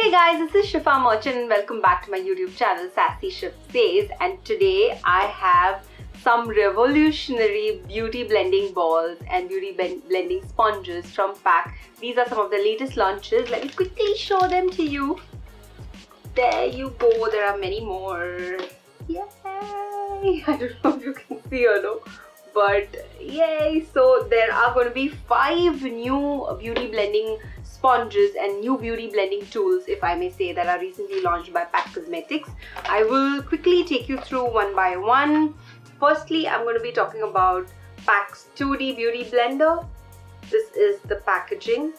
Hey guys, this is Shifa Merchant and welcome back to my YouTube channel Sassy Shif Says, and today I have some revolutionary beauty blending balls and beauty blending sponges from PAC. These are some of the latest launches. Let me quickly show them to you. There you go, there are many more. Yay! I don't know if you can see or no, but yay! So there are going to be 5 new beauty blending sponges and new beauty blending tools, if I may say, that are recently launched by PAC Cosmetics. I will quickly take you through one by one. Firstly, I'm going to be talking about PAC's 2D Beauty Blender. This is the packaging.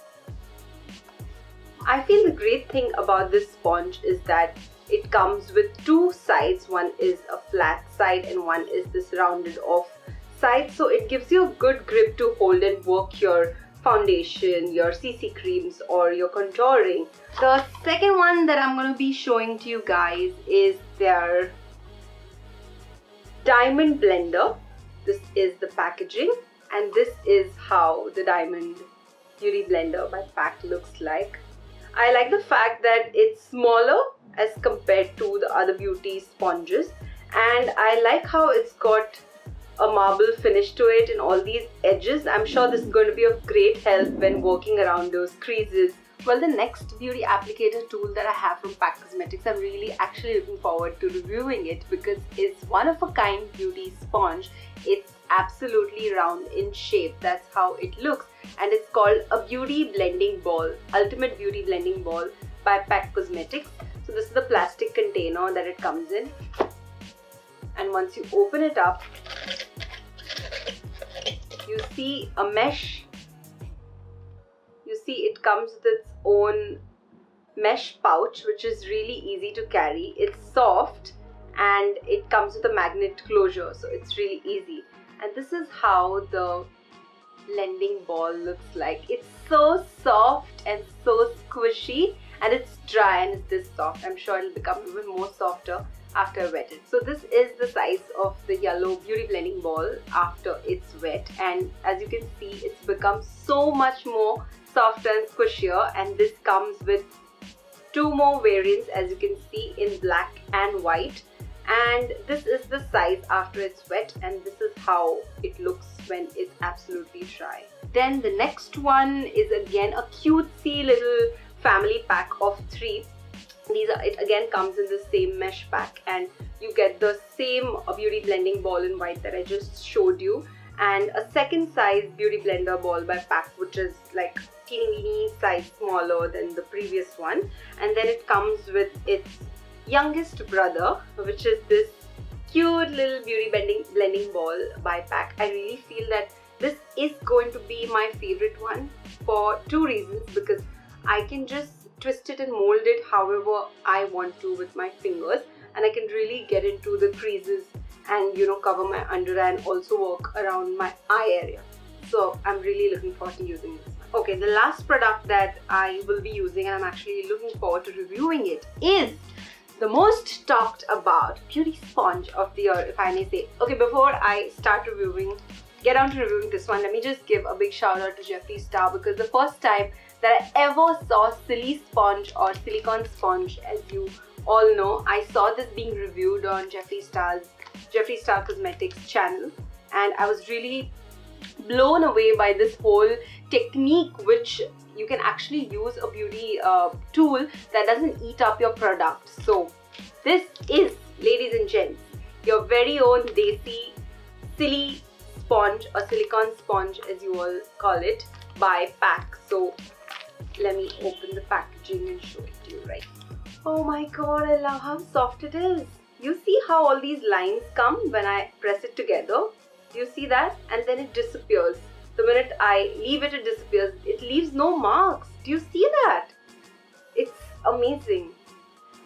I feel the great thing about this sponge is that it comes with 2 sides. One is a flat side and one is this rounded off side. So it gives you a good grip to hold and work your foundation, your CC creams or your contouring. The second one that I'm going to be showing to you guys is their diamond blender. This is the packaging and this is how the diamond beauty blender by PAC looks like. I like the fact that it's smaller as compared to the other beauty sponges, and I like how it's got a marble finish to it and all these edges. I'm sure this is going to be of great help when working around those creases. Well, the next beauty applicator tool that I have from PAC Cosmetics, I'm really actually looking forward to reviewing it because it's one of a kind beauty sponge. It's absolutely round in shape. That's how it looks, and it's called a beauty blending ball, ultimate beauty blending ball by PAC Cosmetics. So this is the plastic container that it comes in, and once you open it up, you see a mesh. You see it comes with its own mesh pouch, which is really easy to carry. It's soft and it comes with a magnet closure, so it's really easy. And this is how the blending ball looks like. It's so soft and so squishy, and it's dry and it's this soft. I'm sure it'll become even more softer after I wet it. So this is the size of the yellow beauty blending ball after it's wet, and as you can see, it's become so much more softer and squishier. And this comes with 2 more variants, as you can see, in black and white. And this is the size after it's wet, and this is how it looks when it's absolutely dry. Then the next one is again a cutesy little family pack of 3. It again comes in the same mesh pack, and you get the same beauty blending ball in white that I just showed you, and a second size beauty blender ball by PAC, which is like teeny size smaller than the previous one. And then it comes with its youngest brother, which is this cute little beauty blending ball by PAC. I really feel that this is going to be my favorite one for 2 reasons, because I can just twist it and mold it however I want to with my fingers, and I can really get into the creases and cover my under eye and also work around my eye area. So I'm really looking forward to using this one. Okay, the last product that I will be using, and I'm actually looking forward to reviewing it, is the most talked about beauty sponge of the year, if I may say. Okay, before I get on to reviewing this one, let me just give a big shout out to Jeffree Star, because the first time that I ever saw silly sponge or silicone sponge, as you all know, I saw this being reviewed on Jeffree Star Cosmetics channel, and I was really blown away by this whole technique, which you can actually use a beauty tool that doesn't eat up your product. So this is, ladies and gents, your very own desi silly sponge, or silicone sponge as you all call it, by PAC. So let me open the packaging and show it to you right. Oh my god, I love how soft it is. You see how all these lines come when I press it together? Do you see that? And then it disappears. The minute I leave it, it disappears. It leaves no marks. Do you see that? It's amazing.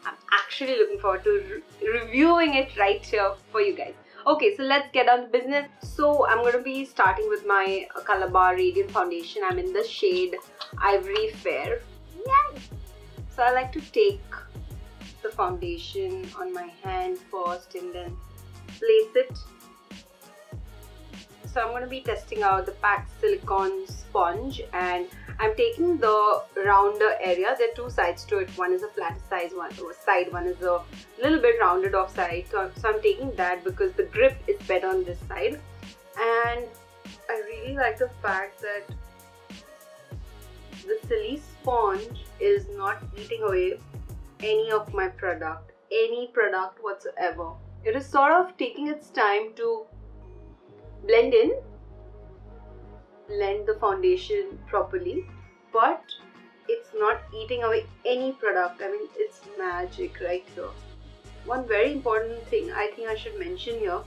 I'm actually looking forward to reviewing it right here for you guys. Okay, so let's get on to business. So I'm going to be starting with my Color Bar Radiant Foundation. I'm in the shade Ivory Fair. Yay! So I like to take the foundation on my hand first and then place it So I'm going to be testing out the PAC silicone sponge, and I'm taking the rounder area. There are two sides to it. One is a flat side, one is a little bit rounded off side. So I'm taking that because the grip is better on this side. And I really like the fact that the silly sponge is not eating away any of my product, any product whatsoever. It is sort of taking its time to blend the foundation properly, but it's not eating away any product. I mean, it's magic right here. One very important thing I think I should mention here,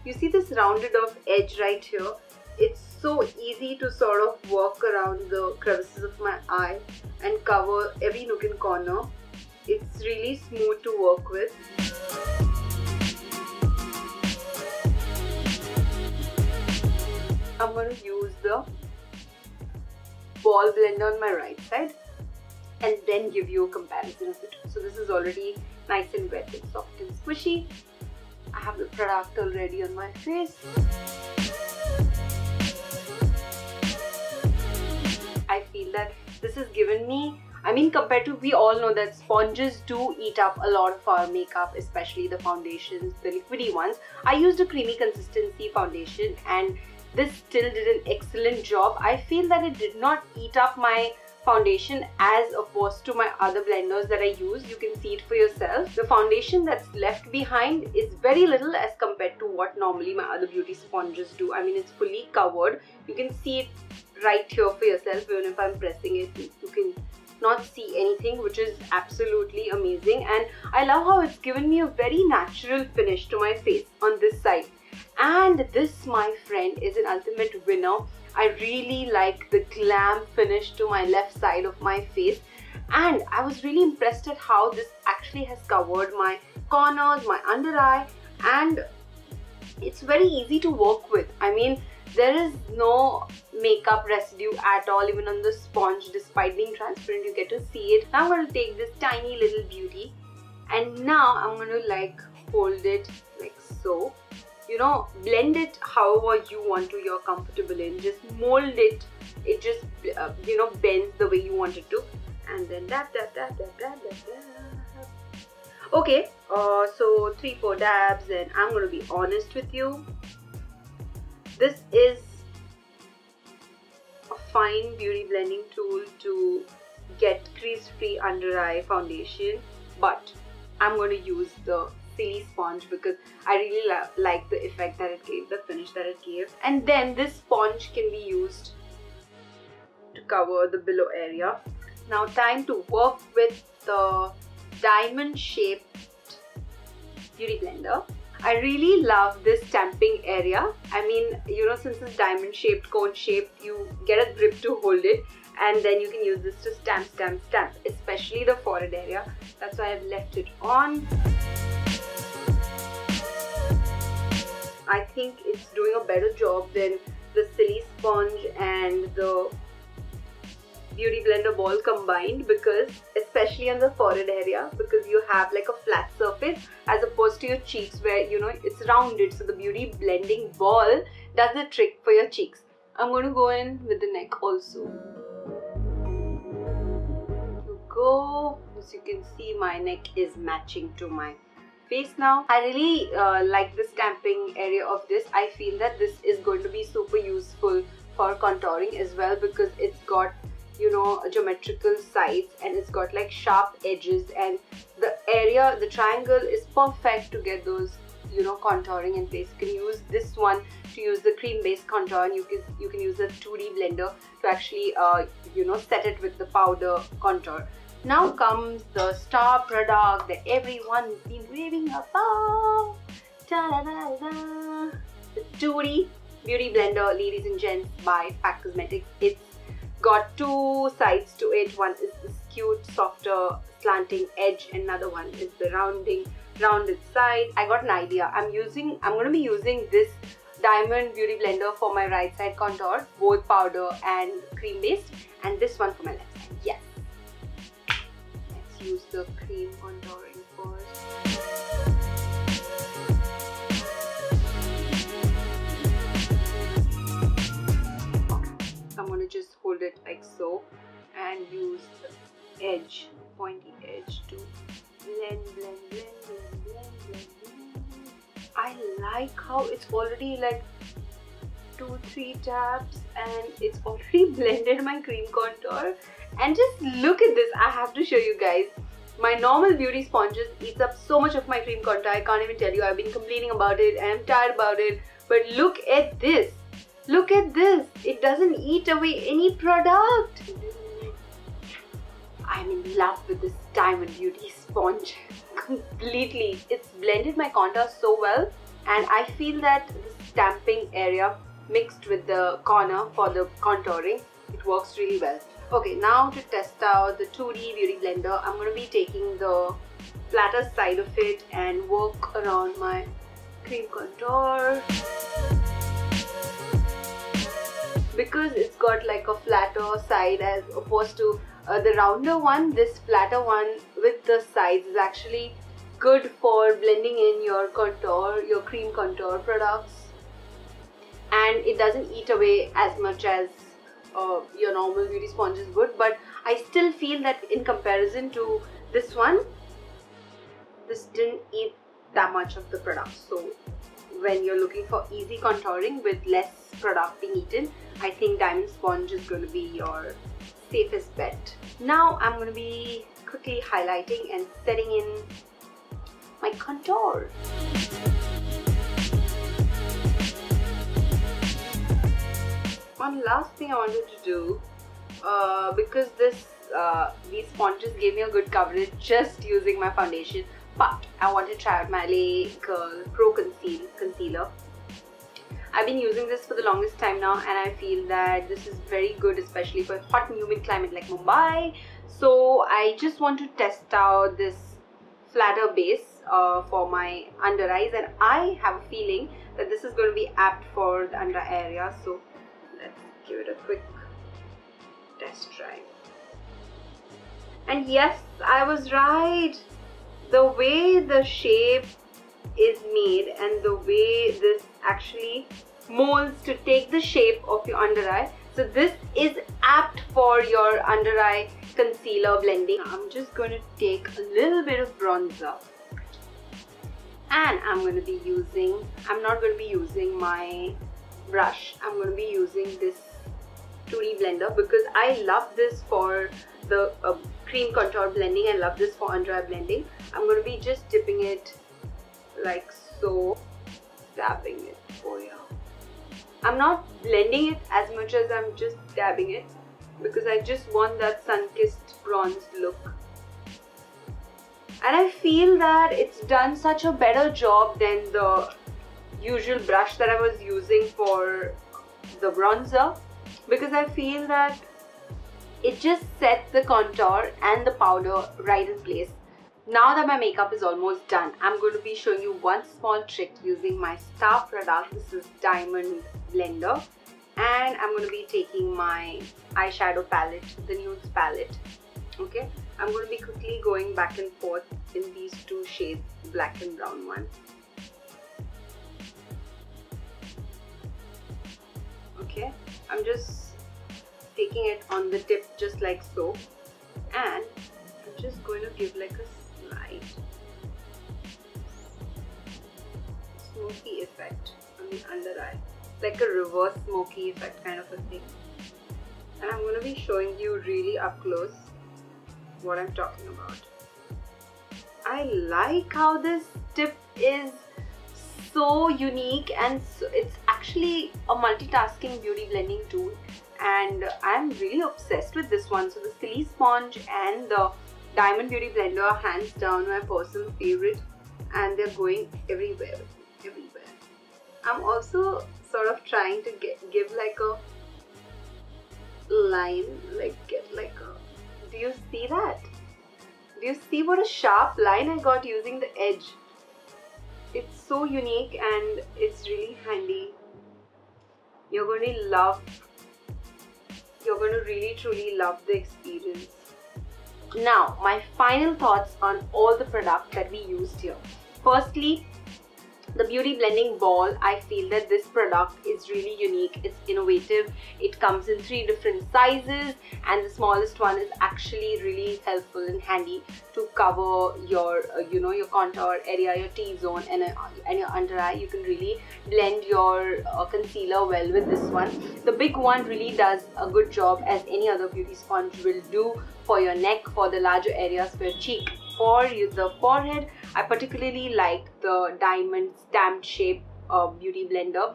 you see this rounded off edge right here? It's so easy to sort of work around the crevices of my eye and cover every nook and corner. It's really smooth to work with. I'm going to use the ball blender on my right side and then give you a comparison of it. So this is already nice and wet and soft and squishy. I have the product already on my face. I feel that this has given me, I mean, compared to, we all know that sponges do eat up a lot of our makeup, especially the foundations, the liquidy ones. I used a creamy consistency foundation and this still did an excellent job. I feel that it did not eat up my foundation as opposed to my other blenders that I use. You can see it for yourself. The foundation that's left behind is very little as compared to what normally my other beauty sponges do. I mean, it's fully covered. You can see it right here for yourself. Even if I'm pressing it, you can not see anything, which is absolutely amazing. And I love how it's given me a very natural finish to my face on this side. And this, my friend, is an ultimate winner. I really like the glam finish to my left side of my face, and I was really impressed at how this actually has covered my corners, my under eye, and it's very easy to work with. I mean, there is no makeup residue at all, even on the sponge. Despite being transparent, you get to see it. Now I'm going to take this tiny little beauty, and now I'm going to like hold it like so. You know, blend it however you want to, you're comfortable in. Just mold it. It just, you know, bends the way you want it to. And then dab, dab, dab, dab, dab, dab, dab. Okay, so 3-4 dabs, and I'm going to be honest with you. This is a fine beauty blending tool to get crease-free under eye foundation, but I'm going to use the silly sponge because I really like the effect that it gave, the finish that it gave. And then this sponge can be used to cover the below area. Now time to work with the diamond shaped beauty blender. I really love this stamping area. I mean, you know, since it's diamond shaped, cone shaped, you get a grip to hold it, and then you can use this to stamp, stamp, stamp, especially the forehead area. That's why I've left it on. I think it's doing a better job than the silly sponge and the beauty blender ball combined, because especially on the forehead area, because you have like a flat surface as opposed to your cheeks where, you know, it's rounded. So the beauty blending ball does the trick for your cheeks. I'm going to go in with the neck also. To go, as you can see, my neck is matching to my face now. I really like the stamping area of this. I feel that this is going to be super useful for contouring as well, because it's got, you know, geometrical sides and it's got like sharp edges, and the area, the triangle is perfect to get those, you know, contouring in place. You can use this one to use the cream based contour, and you can use the 2D blender to actually you know, set it with the powder contour. Now comes the star product that everyone's been raving about. Ta-da-da-da. The 2D Beauty Blender, ladies and gents, by PAC Cosmetics. It's got two sides to it. One is this cute, softer, slanting edge, and another one is the rounded side. I got an idea. I'm going to be using this diamond beauty blender for my right side contour, both powder and cream based, and this one for my left side. Yes. Use the cream contouring first. to just hold it like so and use the edge, pointy edge to blend. I like how it's already like 2-3 taps and it's already blended my cream contour. And just look at this. I have to show you guys. My normal beauty sponges eats up so much of my cream contour. I can't even tell you. I've been complaining about it and I'm tired about it. But look at this. Look at this. It doesn't eat away any product. I'm in love with this Diamond Beauty sponge completely. It's blended my contour so well, and I feel that the stamping area mixed with the corner for the contouring, it works really well. Okay, now to test out the 2D Beauty Blender, I'm going to be taking the flatter side of it and work around my cream contour. Because it's got like a flatter side as opposed to the rounder one, this flatter one with the sides is actually good for blending in your contour, your cream contour products, and it doesn't eat away as much as your normal beauty sponges would. But I still feel that in comparison to this one, this didn't eat that much of the product. So when you're looking for easy contouring with less product being eaten, I think Diamond Sponge is going to be your safest bet. Now I'm going to be quickly highlighting and setting in my contour. One last thing I wanted to do, because these sponges gave me a good coverage just using my foundation, but I want to try out my LA Girl Pro Concealer. I've been using this for the longest time now, and I feel that this is very good, especially for a hot and humid climate like Mumbai. So I just want to test out this flatter base for my under eyes, and I have a feeling that this is going to be apt for the under area. So let's give it a quick test try. And yes, I was right. The way the shape is made and the way this actually molds to take the shape of your under eye, so this is apt for your under eye concealer blending. I'm just going to take a little bit of bronzer, and I'm not going to be using my brush. I'm going to be using this 2D blender because I love this for the cream contour blending. I love this for under eye blending. I'm going to be just dipping it like so, dabbing it for you. I'm not blending it as much as I'm just dabbing it because I just want that sun-kissed bronzed look. And I feel that it's done such a better job than the usual brush that I was using for the bronzer, because I feel that it just sets the contour and the powder right in place. Now that my makeup is almost done, I'm going to be showing you one small trick using my star product. This is Diamond Blender, and I'm going to be taking my eyeshadow palette, the nudes palette. Okay, I'm going to be quickly going back and forth in these two shades, black and brown one. Okay, I'm just taking it on the tip just like so, and I'm just going to give like a slight smoky effect on the under eye, like a reverse smoky effect kind of a thing. And I'm going to be showing you really up close what I'm talking about. I like how this tip is so unique, and so it's actually a multitasking beauty blending tool, and I'm really obsessed with this one. So the Silly Sponge and the Diamond Beauty Blender are hands down my personal favorite, and they're going everywhere. I'm also sort of trying to give like a line, like get like a, do you see that? Do you see what a sharp line I got using the edge? It's so unique and it's really handy. You're going to really truly love the experience. Now, my final thoughts on all the products that we used here. Firstly, The beauty blending ball, I feel that this product is really unique. It's innovative. It comes in 3 different sizes, and the smallest one is actually really helpful and handy to cover your your contour area, your T-zone, and your under eye. You can really blend your concealer well with this one. The big one really does a good job, as any other beauty sponge will do, for your neck, for the larger areas, for your cheek. For the forehead, I particularly like the diamond stamped shape beauty blender.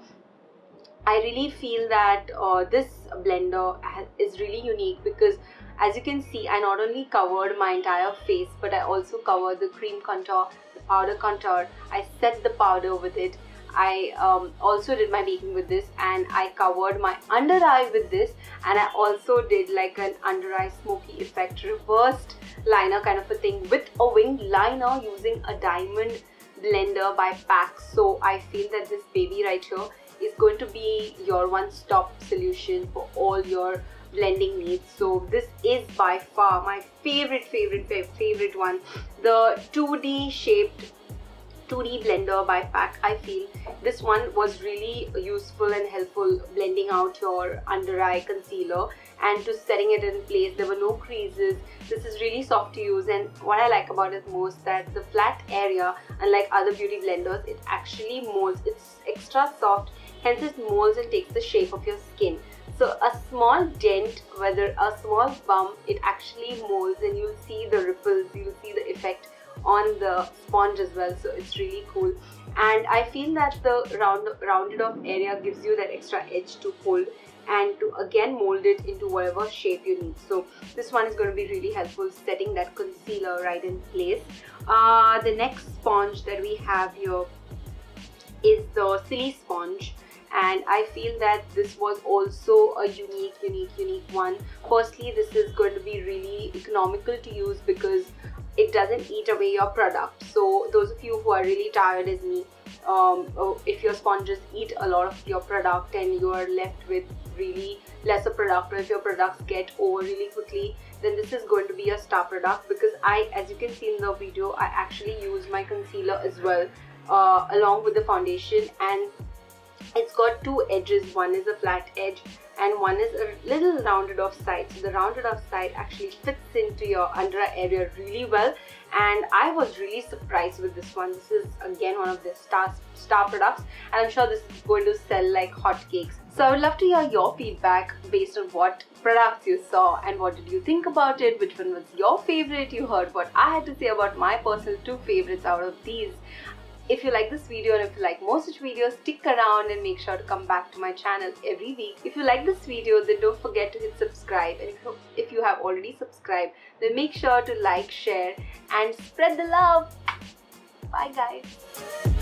I really feel that this blender is really unique because, as you can see, I not only covered my entire face, but I also covered the cream contour, the powder contour. I set the powder with it. I also did my baking with this, and I covered my under eye with this, and I also did like an under eye smoky effect, reversed liner kind of a thing with a winged liner using a diamond blender by PAC. So I feel that this baby right here is going to be your one-stop solution for all your blending needs. So this is by far my favorite one, the 2D shaped 2D blender by PAC. I feel this one was really useful and helpful, blending out your under eye concealer and to setting it in place. There were no creases. This is really soft to use, and what I like about it most, that the flat area, unlike other beauty blenders, it actually molds. It's extra soft, hence it molds and takes the shape of your skin. So a small dent, whether a small bump, it actually molds, and you'll see the ripples, you'll see the effect on the sponge as well. So it's really cool, and I feel that the rounded off area gives you that extra edge to hold and to again mold it into whatever shape you need. So this one is going to be really helpful, setting that concealer right in place. The next sponge that we have here is the silly sponge, and I feel that this was also a unique one. Firstly, this is going to be really economical to use because it doesn't eat away your product. So those of you who are really tired as me, if your sponges eat a lot of your product and you are left with really lesser product, or if your products get over really quickly, then this is going to be a star product, because as you can see in the video, I actually use my concealer as well along with the foundation, and it's got 2 edges. One is a flat edge and one is a little rounded off side. So the rounded off side actually fits into your under eye area really well, and I was really surprised with this one. This is again one of the star products, and I'm sure this is going to sell like hotcakes. So I would love to hear your feedback based on what products you saw and what did you think about it. Which one was your favorite? You heard what I had to say about my personal 2 favorites out of these. If you like this video and if you like more such videos, stick around and make sure to come back to my channel every week. If you like this video, then don't forget to hit subscribe, and if you have already subscribed, then make sure to like, share and spread the love. Bye guys.